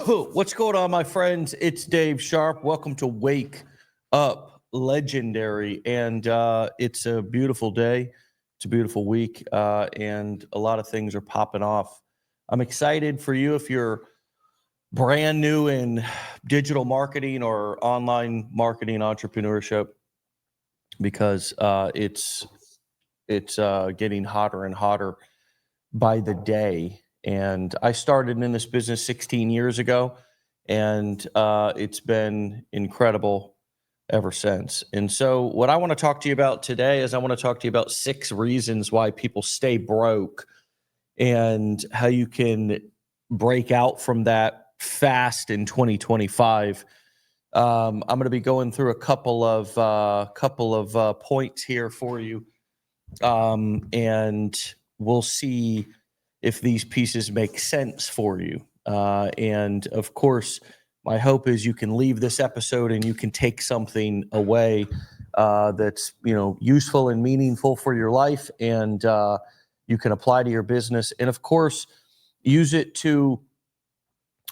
What's going on, my friends? It's Dave Sharpe. Welcome to Wake Up Legendary. And it's a beautiful day. It's a beautiful week. And a lot of things are popping off. I'm excited for you if you're brand new in digital marketing or online marketing entrepreneurship, because it's getting hotter and hotter by the day. And I started in this business 16 years ago, and it's been incredible ever since. And so what I want to talk to you about today is I want to talk to you about 6 reasons why people stay broke and how you can break out from that fast in 2025. I'm going to be going through a couple of points here for you, and we'll see if these pieces make sense for you. And of course, my hope is you can leave this episode and you can take something away that's useful and meaningful for your life, and you can apply to your business. And of course, use it to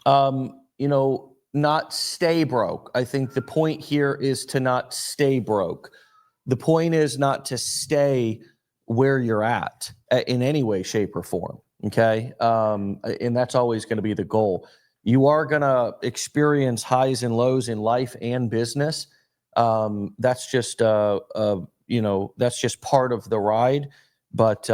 not stay broke. I think the point here is to not stay broke. The point is not to stay where you're at in any way, shape, or form. Okay. And that's always going to be the goal. You are going to experience highs and lows in life and business. That's just, that's just part of the ride. But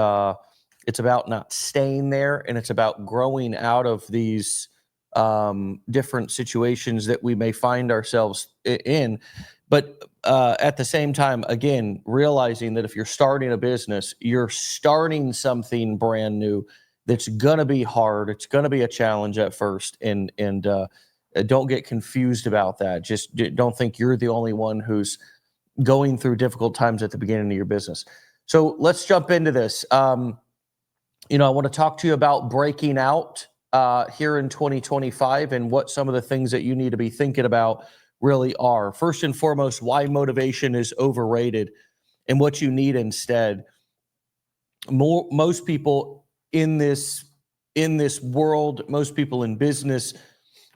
it's about not staying there, and it's about growing out of these different situations that we may find ourselves in. But at the same time, again, realizing that if you're starting a business, you're starting something brand new that's going to be hard. It's going to be a challenge at first. And don't get confused about that. Just don't think you're the only one who's going through difficult times at the beginning of your business. So let's jump into this. I want to talk to you about breaking out here in 2025 and what some of the things that you need to be thinking about really are. First and foremost, why motivation is overrated and what you need instead. Most people in this world, most people in business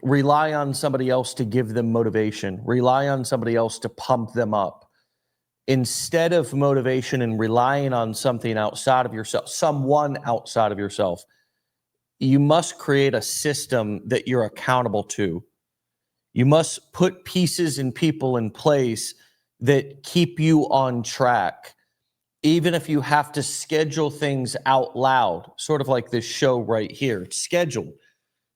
rely on somebody else to give them motivation, rely on somebody else to pump them up. Instead of motivation and relying on something outside of yourself, someone outside of yourself, you must create a system that you're accountable to. You must put pieces and people in place that keep you on track, even if you have to schedule things out loud, sort of like this show right here. It's scheduled.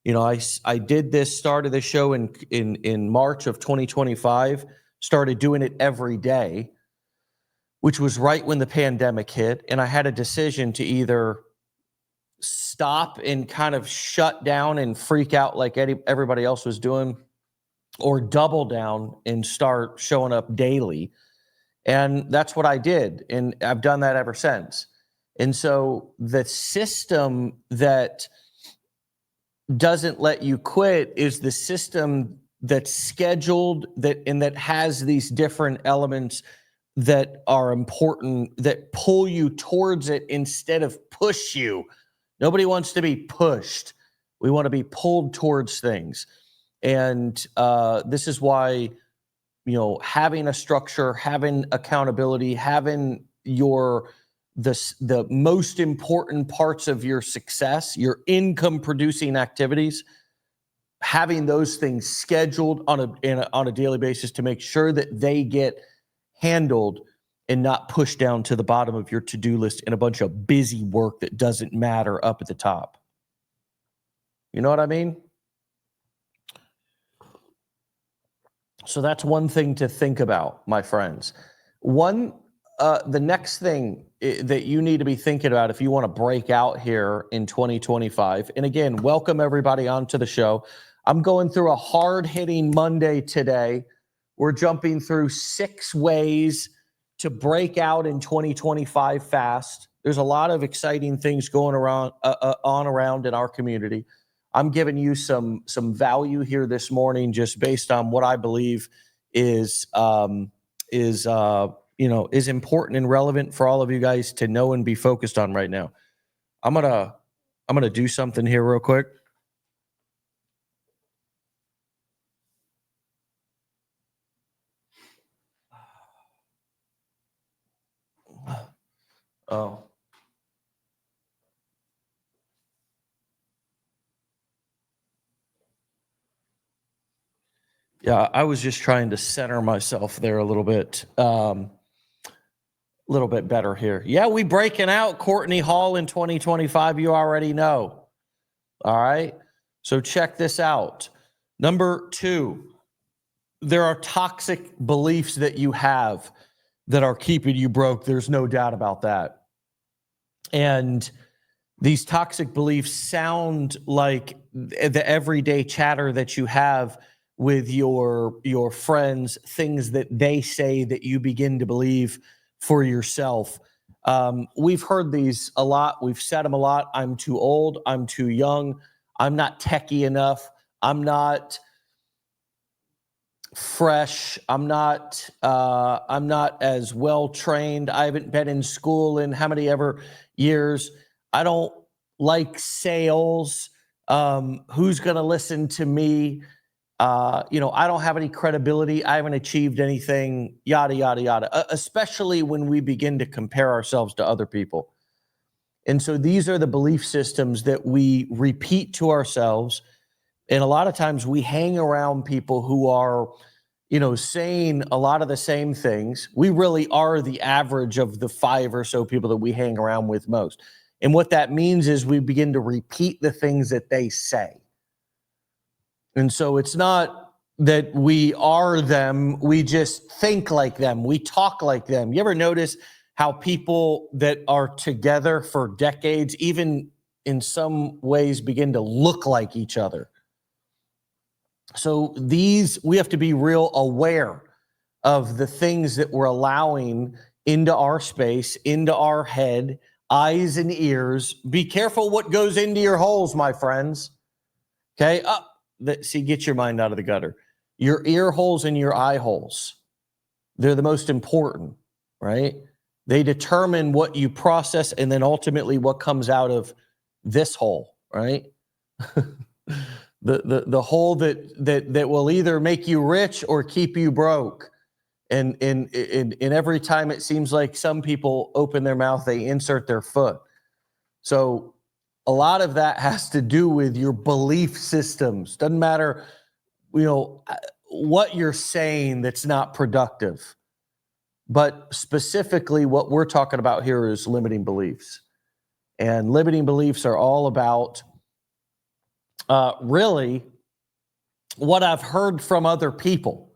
I did this, started the show in March of 2025, started doing it every day, which was right when the pandemic hit. And I had a decision to either stop and kind of shut down and freak out like everybody else was doing, or double down and start showing up daily. And that's what I did. And I've done that ever since. And so the system that doesn't let you quit is the system that's scheduled, that has these different elements that are important, that pull you towards it instead of push you. Nobody wants to be pushed. We want to be pulled towards things. And this is why, having a structure, having accountability, having the most important parts of your success, your income producing activities, having those things scheduled on a daily basis to make sure that they get handled and not pushed down to the bottom of your to-do list in a bunch of busy work that doesn't matter up at the top. You know what I mean? So that's one thing to think about, my friends. The next thing that you need to be thinking about if you want to break out here in 2025, and again, welcome everybody onto the show. I'm going through a hard-hitting Monday today. We're jumping through 6 ways to break out in 2025 fast. There's a lot of exciting things going around in our community. I'm giving you some value here this morning, just based on what I believe is important and relevant for all of you guys to know and be focused on right now. I'm gonna do something here real quick. Oh. Yeah, I was just trying to center myself there a little bit better here. Yeah, we breaking out Courtney Hall in 2025. You already know. All right. So check this out. Number 2, there are toxic beliefs that you have that are keeping you broke. There's no doubt about that. And these toxic beliefs sound like the everyday chatter that you have with your friends, things that they say that you begin to believe for yourself. We've heard these a lot. We've said them a lot. I'm too old. I'm too young. I'm not techie enough. I'm not fresh. I'm not as well trained. I haven't been in school in how many ever years. I don't like sales. Who's going to listen to me? I don't have any credibility. I haven't achieved anything, yada, yada, yada, especially when we begin to compare ourselves to other people. And so these are the belief systems that we repeat to ourselves. And a lot of times we hang around people who are, saying a lot of the same things. We really are the average of the 5 or so people that we hang around with most. And what that means is we begin to repeat the things that they say. And so it's not that we are them, we just think like them, we talk like them. You ever notice how people that are together for decades, even in some ways, begin to look like each other? So we have to be real aware of the things that we're allowing into our space, into our head, eyes and ears. Be careful what goes into your holes, my friends. Okay. Get your mind out of the gutter. Your ear holes and your eye holes, they're the most important, right? They determine what you process and then ultimately what comes out of this hole, right? The hole that will either make you rich or keep you broke. And every time it seems like some people open their mouth, they insert their foot. So a lot of that has to do with your belief systems. Doesn't matter, what you're saying that's not productive. But specifically what we're talking about here is limiting beliefs. And limiting beliefs are all about really what I've heard from other people,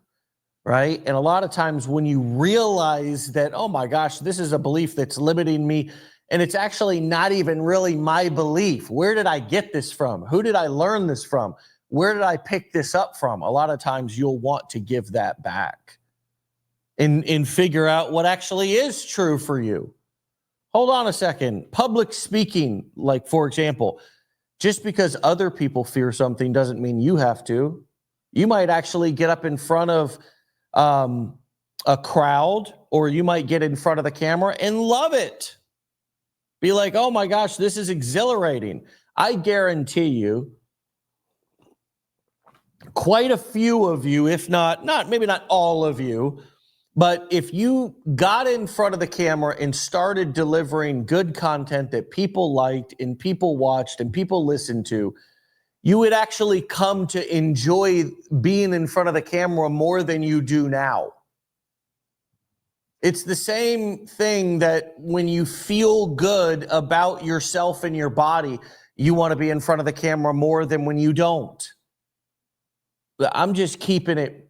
right? And a lot of times when you realize that, oh my gosh, this is a belief that's limiting me, and it's actually not even really my belief. Where did I get this from? Who did I learn this from? Where did I pick this up from? A lot of times you'll want to give that back and figure out what actually is true for you. Hold on a second. Public speaking, like for example, just because other people fear something doesn't mean you have to. You might actually get up in front of a crowd, or you might get in front of the camera and love it. Be like, oh my gosh, this is exhilarating. I guarantee you, quite a few of you, if maybe not all of you, but if you got in front of the camera and started delivering good content that people liked and people watched and people listened to, you would actually come to enjoy being in front of the camera more than you do now. It's the same thing that when you feel good about yourself and your body, you want to be in front of the camera more than when you don't. I'm just keeping it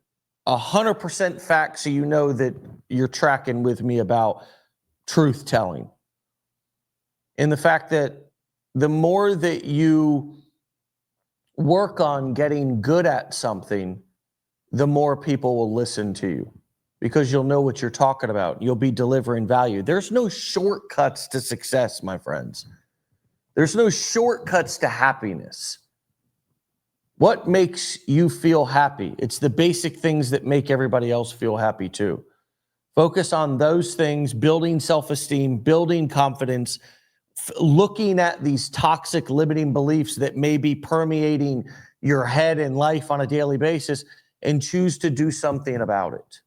100% fact so you know that you're tracking with me about truth telling. And the fact that the more that you work on getting good at something, the more people will listen to you because you'll know what you're talking about. You'll be delivering value. There's no shortcuts to success, my friends. There's no shortcuts to happiness. What makes you feel happy? It's the basic things that make everybody else feel happy too. Focus on those things, building self-esteem, building confidence, looking at these toxic limiting beliefs that may be permeating your head and life on a daily basis, and choose to do something about it.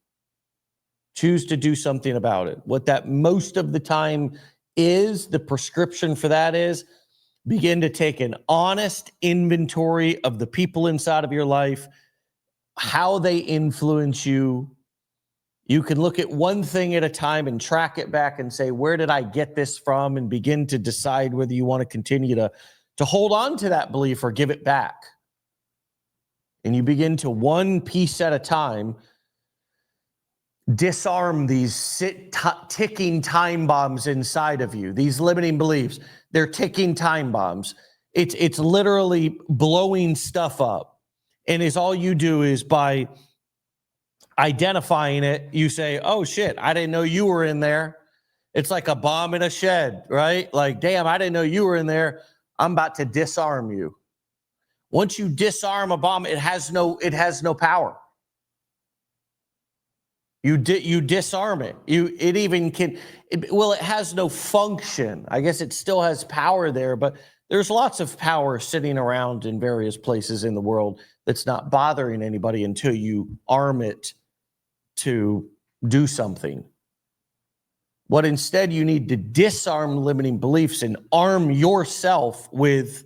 Choose to do something about it. What that most of the time is, the prescription for that is begin to take an honest inventory of the people inside of your life, how they influence you. You can look at one thing at a time and track it back and say, where did I get this from? And begin to decide whether you want to continue to hold on to that belief or give it back. And you begin to, one piece at a time, disarm these ticking time bombs inside of you, these limiting beliefs. They're ticking time bombs. It's literally blowing stuff up. And is all you do is by identifying it, you say, oh shit, I didn't know you were in there. It's like a bomb in a shed, right? Like, damn, I didn't know you were in there. I'm about to disarm you. Once you disarm a bomb, it has no power. You disarm it. It has no function. I guess it still has power there, but there's lots of power sitting around in various places in the world that's not bothering anybody until you arm it to do something. What instead you need to disarm limiting beliefs and arm yourself with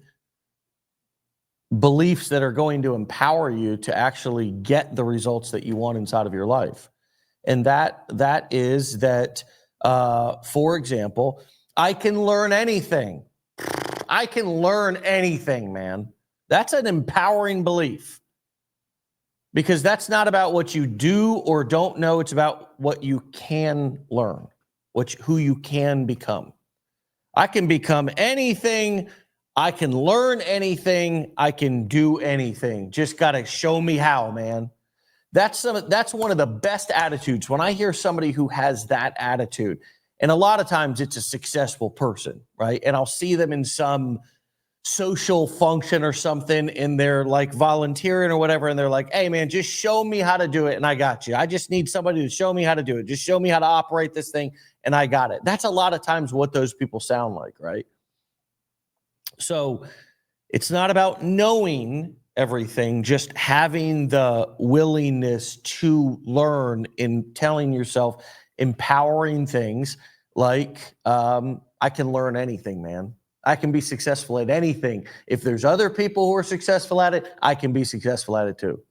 beliefs that are going to empower you to actually get the results that you want inside of your life. And that is that, for example, I can learn anything. I can learn anything, man. That's an empowering belief. Because that's not about what you do or don't know. It's about what you can learn, who you can become. I can become anything. I can learn anything. I can do anything. Just got to show me how, man. That's one of the best attitudes. When I hear somebody who has that attitude, and a lot of times it's a successful person, right? And I'll see them in some social function or something, and they're like volunteering or whatever, and they're like, hey man, just show me how to do it and I got you. I just need somebody to show me how to do it. Just show me how to operate this thing and I got it. That's a lot of times what those people sound like, right? So it's not about knowing everything, just having the willingness to learn and telling yourself empowering things like, I can learn anything, man. I can be successful at anything. If there's other people who are successful at it, I can be successful at it too.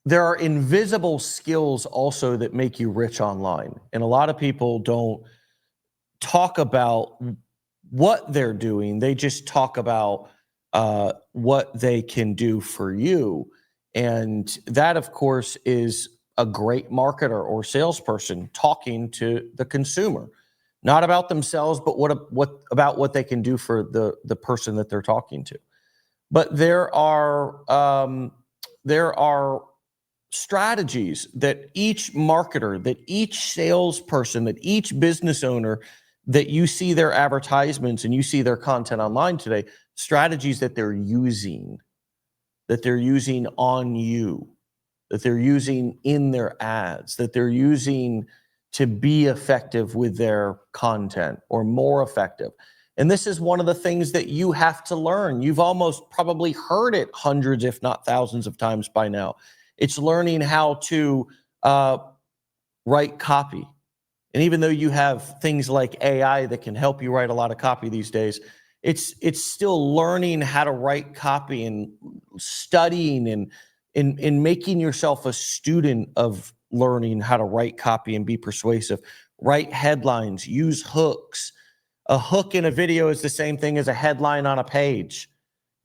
There are invisible skills also that make you rich online. And a lot of people don't talk about what they're doing. They just talk about what they can do for you. And that, of course, is a great marketer or salesperson talking to the consumer, not about themselves, but about what they can do for the person that they're talking to. But there are strategies that each marketer, that each salesperson, that each business owner, that you see their advertisements and you see their content online today, strategies that they're using on you, that they're using in their ads, that they're using to be effective with their content or more effective. And this is one of the things that you have to learn. You've almost probably heard it hundreds, if not thousands of times by now. It's learning how to write copy. And even though you have things like AI that can help you write a lot of copy these days, it's still learning how to write copy and studying and making yourself a student of learning how to write copy and be persuasive. Write headlines, use hooks. A hook in a video is the same thing as a headline on a page.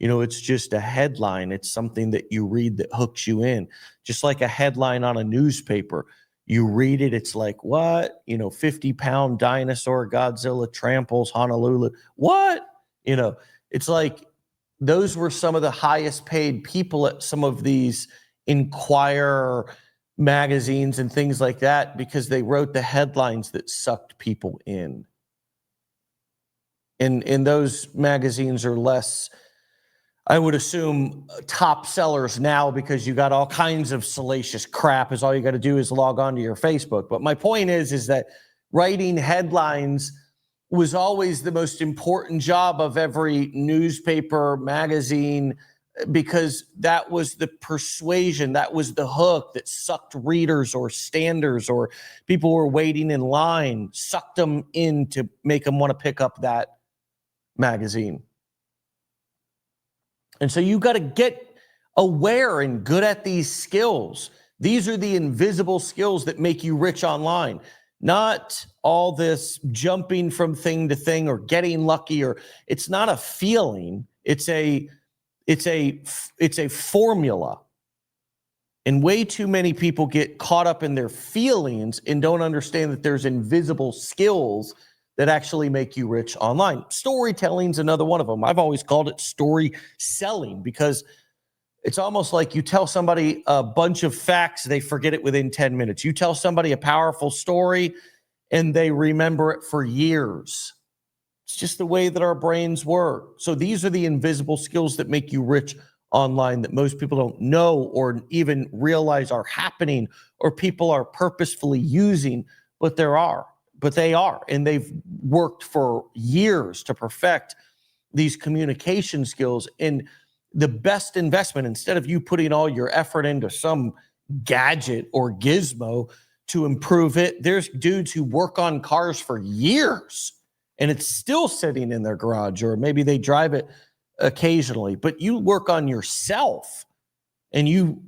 It's just a headline. It's something that you read that hooks you in. Just like a headline on a newspaper. You read it, it's like, what? 50-pound dinosaur Godzilla tramples Honolulu. What? It's like those were some of the highest paid people at some of these Inquirer magazines and things like that because they wrote the headlines that sucked people in. And those magazines are less, I would assume, top sellers now because you got all kinds of salacious crap. All you got to do is log on to your Facebook. But my point is that writing headlines was always the most important job of every newspaper, magazine, because that was the persuasion, that was the hook that sucked readers or standers or people who were waiting in line, sucked them in to make them want to pick up that magazine. And so you got to get aware and good at these skills. These are the invisible skills that make you rich online, not all this jumping from thing to thing or getting lucky, or it's not a feeling. It's a formula. And way too many people get caught up in their feelings and don't understand that there's invisible skills that actually make you rich online. Storytelling's another one of them. I've always called it story selling, because it's almost like you tell somebody a bunch of facts, they forget it within 10 minutes. You tell somebody a powerful story and they remember it for years. It's just the way that our brains work. So these are the invisible skills that make you rich online that most people don't know or even realize are happening, or people are purposefully using, but they are, and they've worked for years to perfect these communication skills. And the best investment, instead of you putting all your effort into some gadget or gizmo to improve it, there's dudes who work on cars for years and it's still sitting in their garage, or maybe they drive it occasionally, but you work on yourself and you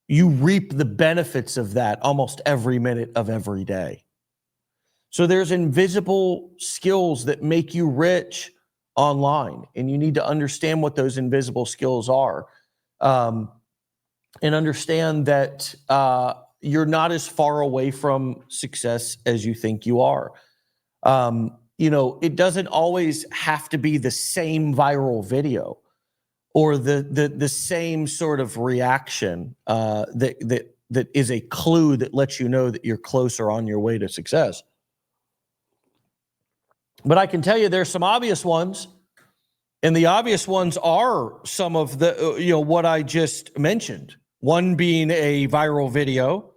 reap the benefits of that almost every minute of every day. So there's invisible skills that make you rich online, and you need to understand what those invisible skills are, and understand that you're not as far away from success as you think you are. It doesn't always have to be the same viral video or the same sort of reaction that is a clue that lets you know that you're closer on your way to success. But I can tell you there's some obvious ones, and the obvious ones are some of the, what I just mentioned. One being a viral video.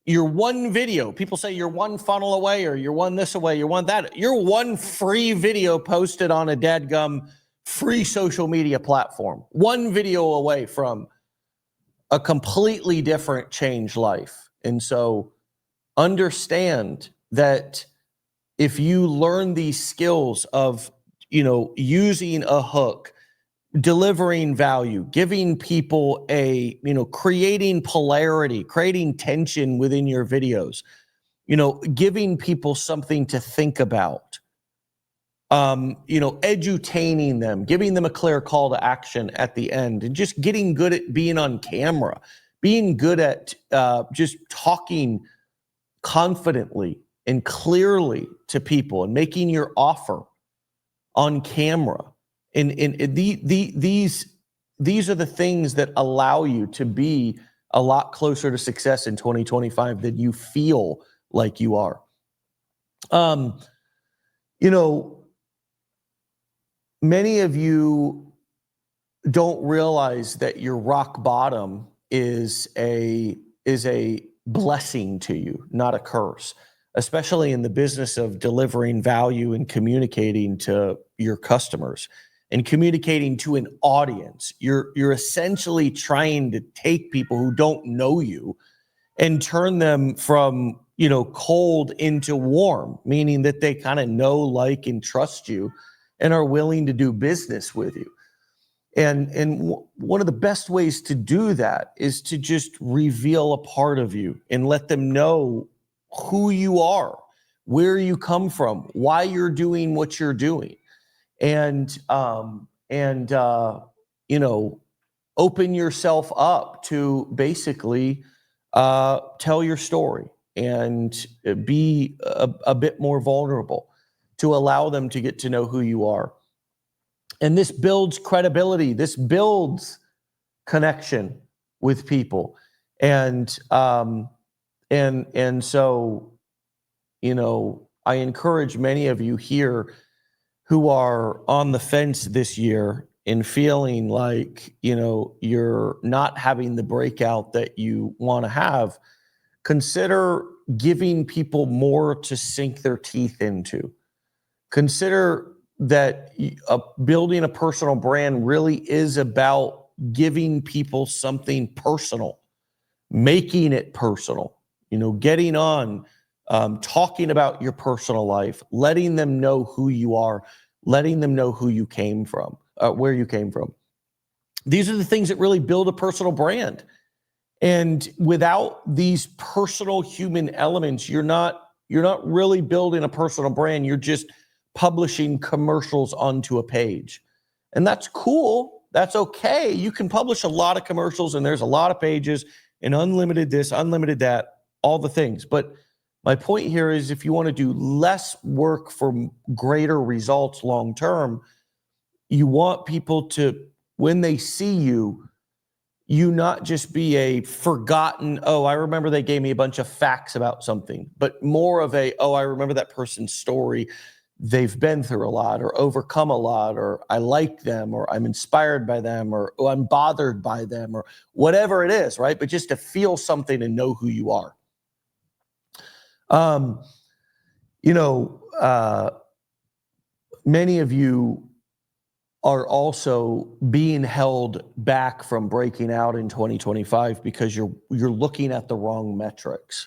You're one video. People say you're one funnel away, or you're one this away, you're one that. You're one free video posted on a dadgum free social media platform. One video away from a completely different changed life. And so understand that if you learn these skills of, using a hook, delivering value, giving people creating polarity, creating tension within your videos, giving people something to think about, edutaining them, giving them a clear call to action at the end, and just getting good at being on camera, being good at just talking confidently and clearly to people and making your offer on camera. And these are the things that allow you to be a lot closer to success in 2025 than you feel like you are. Many of you don't realize that your rock bottom is a blessing to you, not a curse, especially in the business of delivering value and communicating to your customers and communicating to an audience. You're essentially trying to take people who don't know you and turn them from, cold into warm, meaning that they kind of know, like, and trust you and are willing to do business with you. And one of the best ways to do that is to just reveal a part of you and let them know who you are, where you come from, why you're doing what you're doing, and open yourself up to basically tell your story and be a bit more vulnerable to allow them to get to know who you are. And this builds credibility. This builds connection with people. And so, I encourage many of you here who are on the fence this year and feeling like, you're not having the breakout that you want to have, consider giving people more to sink their teeth into. Consider that building a personal brand really is about giving people something personal, making it personal, getting on, talking about your personal life, letting them know who you are, letting them know who you came from, where you came from. These are the things that really build a personal brand. And without these personal human elements, you're not really building a personal brand. You're just publishing commercials onto a page. And that's cool. That's okay. You can publish a lot of commercials and there's a lot of pages and unlimited this, unlimited that, all the things. But my point here is if you want to do less work for greater results long term, you want people to, when they see you not just be a forgotten, oh, I remember they gave me a bunch of facts about something, but more of a, oh, I remember that person's story. They've been through a lot or overcome a lot, or I like them, or I'm inspired by them, or oh, I'm bothered by them, or whatever it is, right? But just to feel something and know who you are. Many of you are also being held back from breaking out in 2025 because you're looking at the wrong metrics.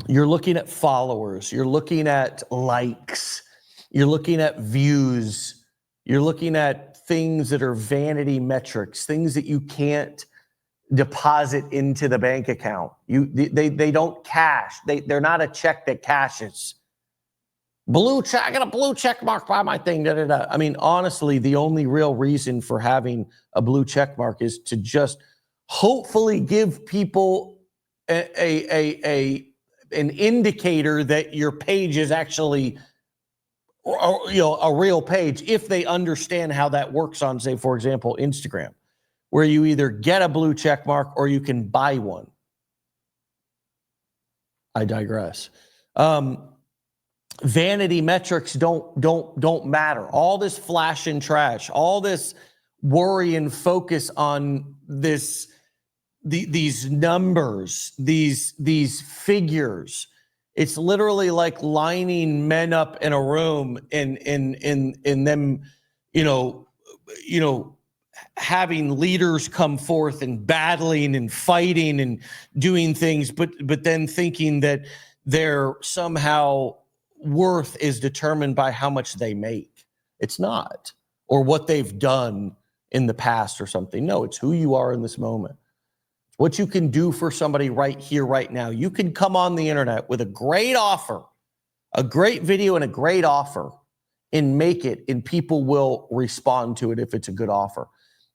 You're looking at followers, you're looking at likes, you're looking at views, you're looking at things that are vanity metrics, things that you can't deposit into the bank account. They don't cash. They're not a check that cashes. Blue check, I got a blue check mark by my thing. Da, da, da. I mean, honestly, the only real reason for having a blue check mark is to just hopefully give people an indicator that your page is actually, a real page, if they understand how that works on, say, for example, Instagram, where you either get a blue check mark or you can buy one. I digress. Vanity metrics don't matter. All this flash and trash, all this worry and focus on these numbers, these figures. It's literally like lining men up in a room and them, having leaders come forth and battling and fighting and doing things, but then thinking that they're somehow worth is determined by how much they make. It's not, or what they've done in the past or something. No, it's who you are in this moment. What you can do for somebody right here, right now. You can come on the internet with a great offer, a great video and a great offer, and make it, and people will respond to it if it's a good offer.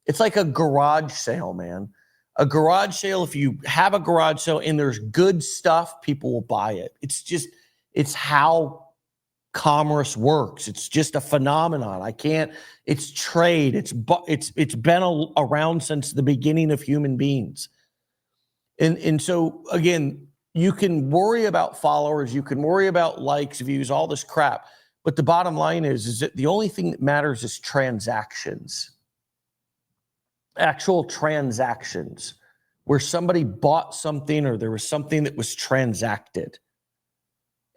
It's like a garage sale, man. A garage sale, if you have a garage sale and there's good stuff, people will buy it. It's how commerce works. It's just a phenomenon. It's trade. It's been around since the beginning of human beings. And so again, you can worry about followers, you can worry about likes, views, all this crap. But the bottom line is that the only thing that matters is transactions. Actual transactions, where somebody bought something or there was something that was transacted.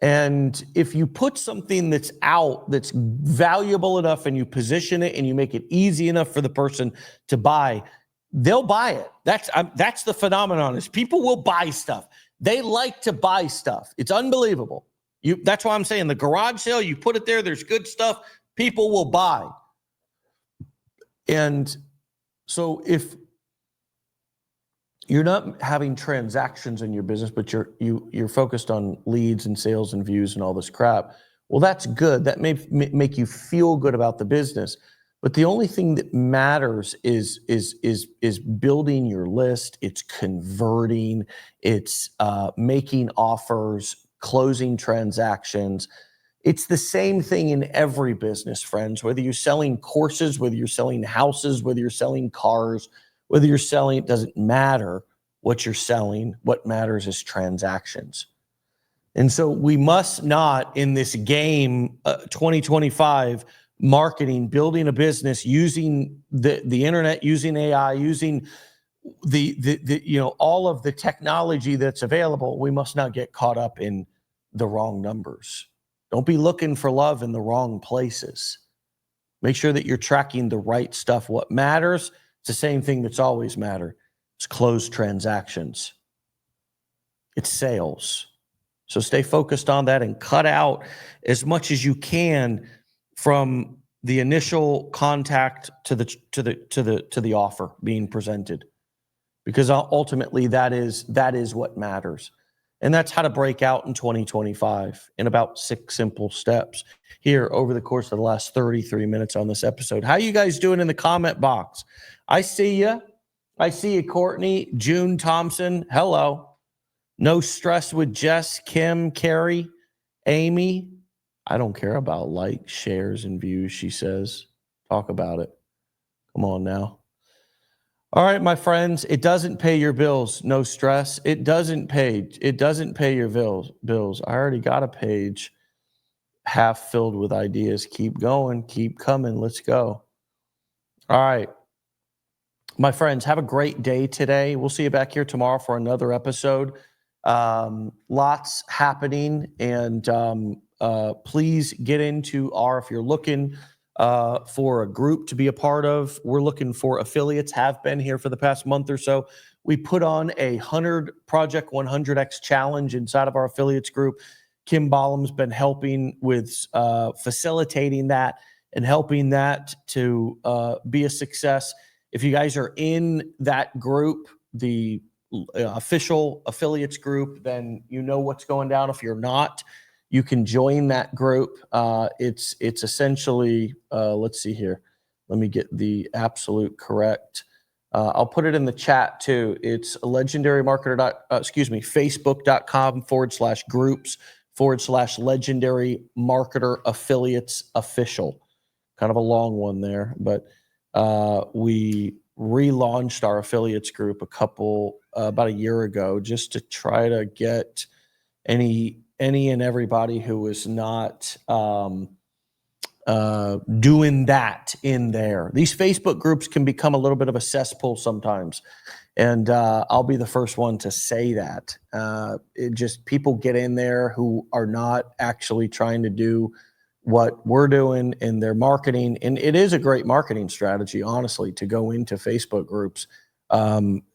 And if you put something that's out that's valuable enough and you position it and you make it easy enough for the person to buy, they'll buy it. That's the phenomenon, is people will buy stuff. They like to buy stuff. It's unbelievable. That's why I'm saying the garage sale, you put it there, there's good stuff, people will buy. And so if you're not having transactions in your business, but you're focused on leads and sales and views and all this crap, well, that's good. That may make you feel good about the business. But the only thing that matters is building your list. It's converting. It's making offers, closing transactions. It's the same thing in every business, friends. Whether you're selling courses, whether you're selling houses, whether you're selling cars, whether you're selling, it doesn't matter what you're selling. What matters is transactions. And so we must not, in this game, 2025 marketing, building a business, using the internet, using AI, using all of the technology that's available, we must not get caught up in the wrong numbers. Don't be looking for love in the wrong places. Make sure that you're tracking the right stuff. What matters, it's the same thing that's always mattered. It's closed transactions. It's sales. So stay focused on that and cut out as much as you can from the initial contact to the offer being presented, because ultimately that is what matters. And that's how to break out in 2025 in about 6 simple steps here over the course of the last 33 minutes on this episode. How you guys doing in the comment box? I see you. I see you, Courtney, June Thompson. Hello. No stress with Jess, Kim, Carrie, Amy. I don't care about likes, shares, and views, she says. Talk about it. Come on now. All right, my friends, it doesn't pay your bills. No stress. It doesn't pay your bills. I already got a page half filled with ideas. Keep going, keep coming. Let's go. All right. My friends, have a great day today. We'll see you back here tomorrow for another episode. Lots happening, and please get into if you're looking for a group to be a part of. We're looking for affiliates, have been here for the past month or so. We put on a Project 100X challenge inside of our affiliates group. Kim Ballum's been helping with facilitating that and helping that to be a success. If you guys are in that group, the official affiliates group, then you know what's going down. If you're not, you can join that group. It's essentially, let's see here. Let me get the absolute correct. I'll put it in the chat too. It's facebook.com/groups/legendary marketer affiliates official. Kind of a long one there, but we relaunched our affiliates group about a year ago, just to try to get any and everybody who is not doing that in there. These Facebook groups can become a little bit of a cesspool sometimes, and I'll be the first one to say that. People get in there who are not actually trying to do what we're doing in their marketing. And it is a great marketing strategy, honestly, to go into Facebook groups.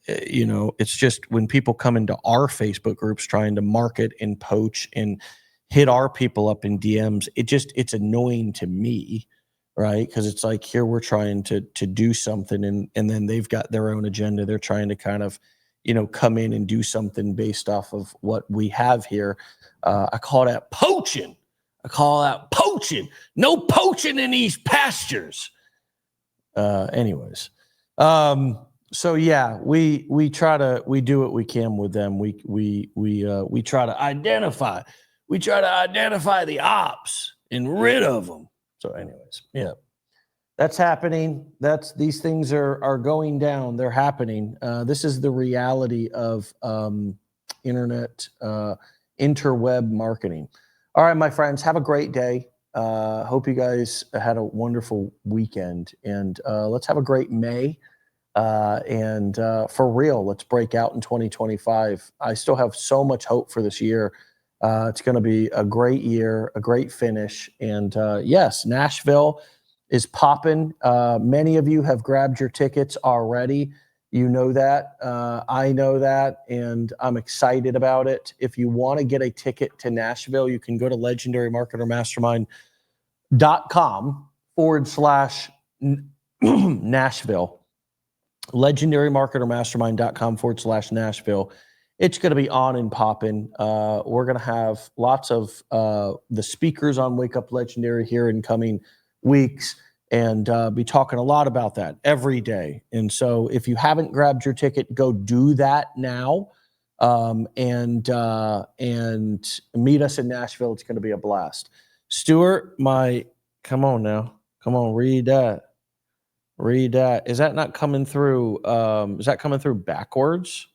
It's just when people come into our Facebook groups trying to market and poach and hit our people up in DMs, it's annoying to me, right? Because it's like, here we're trying to do something, and then they've got their own agenda. They're trying to kind of, come in and do something based off of what we have here. I call that poaching. No poaching in these pastures. Anyways. So yeah, we do what we can with them. We try to identify the ops and rid of them. So anyways, yeah, that's happening. These things are going down. They're happening. This is the reality of internet, interweb marketing. All right, my friends, have a great day. Hope you guys had a wonderful weekend, and let's have a great May. And for real, let's break out in 2025. I still have so much hope for this year. It's going to be a great year, a great finish. And yes, Nashville is popping. Many of you have grabbed your tickets already. You know that. I know that, and I'm excited about it. If you want to get a ticket to Nashville, you can go to legendarymarketermastermind.com/Nashville. legendarymarketermastermind.com/Nashville. It's going to be on and popping. We're going to have lots of the speakers on Wake Up Legendary here in coming weeks, and be talking a lot about that every day. And so if you haven't grabbed your ticket, go do that now, and meet us in Nashville. It's going to be a blast. Stuart, come on now. Come on, read that. Is that not coming through? Is that coming through backwards?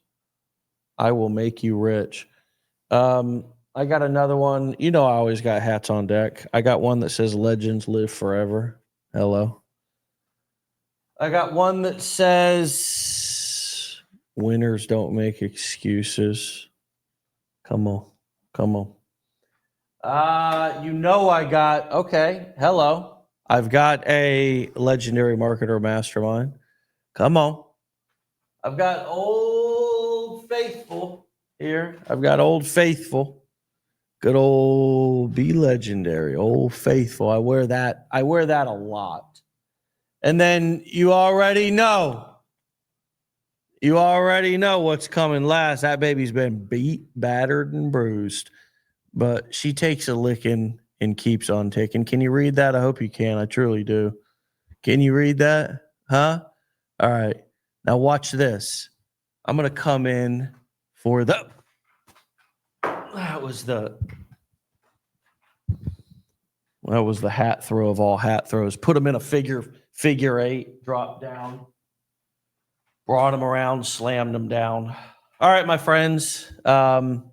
I will make you rich. I got another one. I always got hats on deck. I got one that says legends live forever. Hello. I got one that says winners don't make excuses. Come on. I got, okay. Hello. I've got a legendary marketer mastermind. Come on. I've got Old Faithful here. I've got Old Faithful. Good old Be Legendary, Old Faithful. I wear that a lot. And then you already know what's coming last. That baby's been beat, battered, and bruised. But she takes a licking and keeps on ticking. Can you read that? I hope you can. I truly do. Can you read that? Huh? All right. Now watch this. I'm going to come in for that was the hat throw of all hat throws. Put him in a figure eight, drop down, brought him around, slammed him down. All right, my friends, go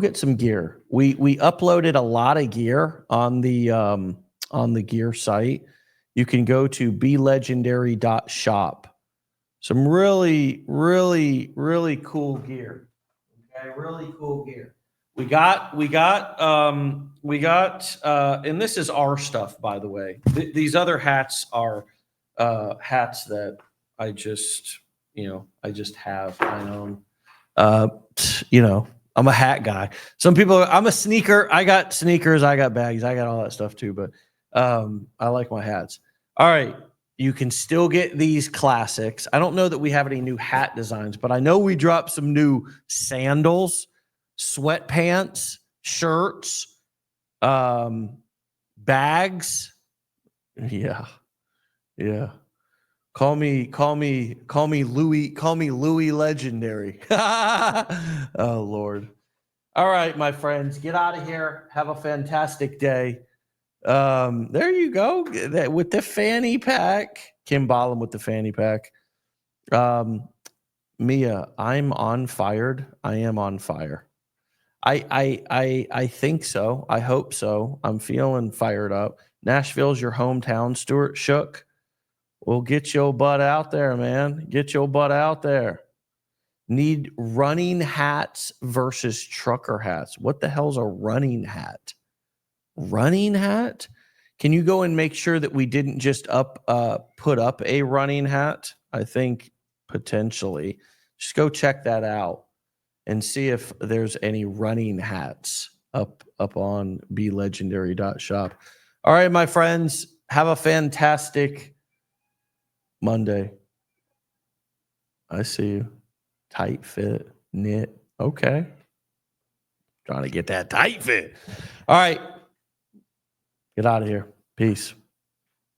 get some gear. We uploaded a lot of gear on the gear site. You can go to belegendary.shop. Some really, really, really cool gear. Okay, really cool gear. We got, and this is our stuff, by the way. These other hats are hats that I just have. I own. I'm a hat guy. Some people, I'm a sneaker. I got sneakers. I got bags. I got all that stuff too. But I like my hats. All right. You can still get these classics. I don't know that we have any new hat designs, but I know we dropped some new sandals, sweatpants, shirts, bags. Yeah. Call me Louis Legendary. Oh Lord. All right, my friends, get out of here. Have a fantastic day. There you go. With the fanny pack. Kim Ballum with the fanny pack. Mia, I'm on fired. I am on fire. I think so. I hope so. I'm feeling fired up. Nashville's your hometown. Stuart Shook. Well, get your butt out there, man. Get your butt out there. Need running hats versus trucker hats. What the hell's a running hat? Running hat? Can you go and make sure that we didn't just put up a running hat? I think potentially. Just go check that out and see if there's any running hats up on belegendary.shop. All right, my friends, have a fantastic Monday. I see you. Tight fit, knit. Okay. Trying to get that tight fit. All right. Get out of here. Peace.